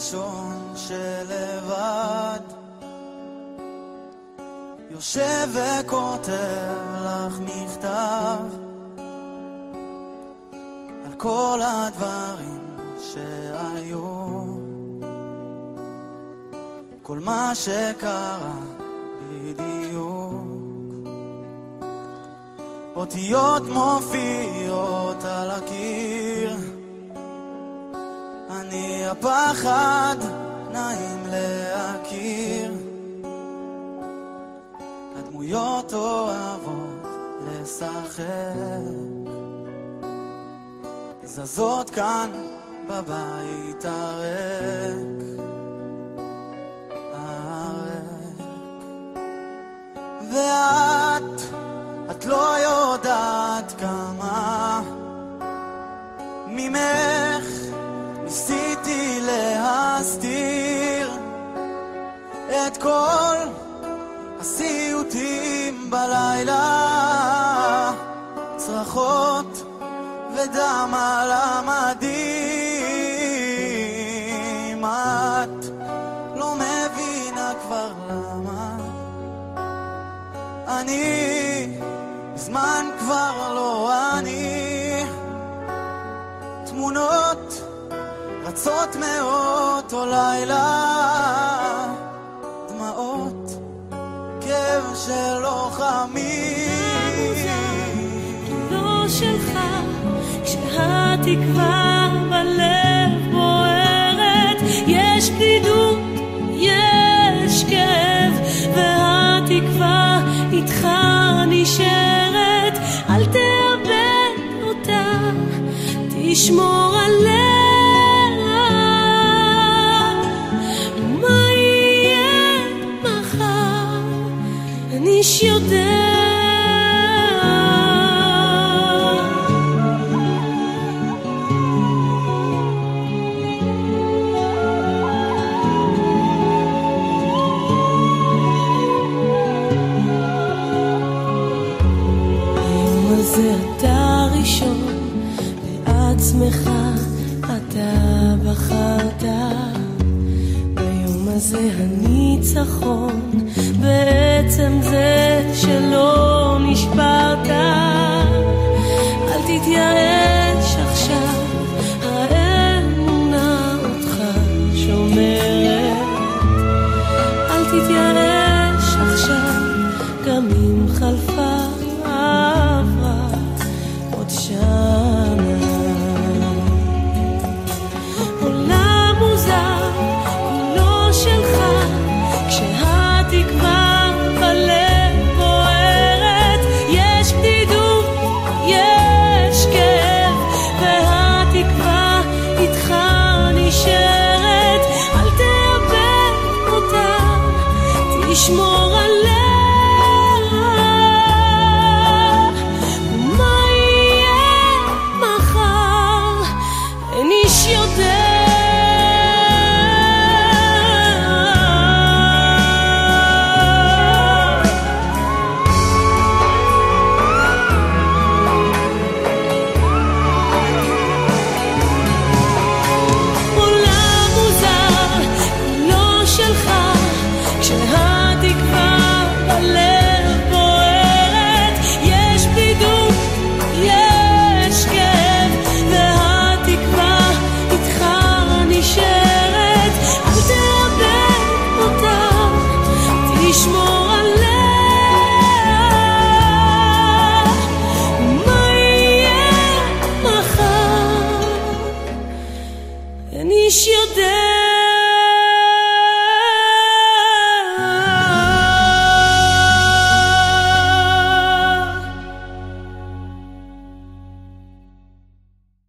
הראשון שלבד יושב וכותב לך מכתב על כל הדברים שהיו, כל מה שקרה בדיוק. אותיות מופיעות על הקיר, אני הפחד נעים להכיר. הדמויות אוהבות לשחק, זזות כאן בבית הריק. ואת לא יודעת כמה ממך ניסיתי להסתיר את כל הסיוטים בלילה, צרחות ודם על המדים. את לא מבינה כבר למה אני בזמן כבר לא אני. תמונות רצות מאות או לילה, דמעות כאב של לוחמים. לא שלך כשהתקווה בלב בוערת, יש בדידות, יש כאב, והתקווה איתך נשארת. אל תאבד אותה, תשמור עליה. מה יהיה מחר, אני שיודע. זה אתה ראשון, בעצמך אתה בחרת. ביום הזה הניצחון, בעצם זה שלא נשברת. אל תתייאש עכשיו, האמונה אותך שומרת. אל תתייאש עכשיו, גם אם חלפה עולם מוזר, כולו שלך, כשהתקווה בלב בוערת. יש בדידות, יש כאב, והתקווה איתך נשארת. אל תאבד אותה, תשמור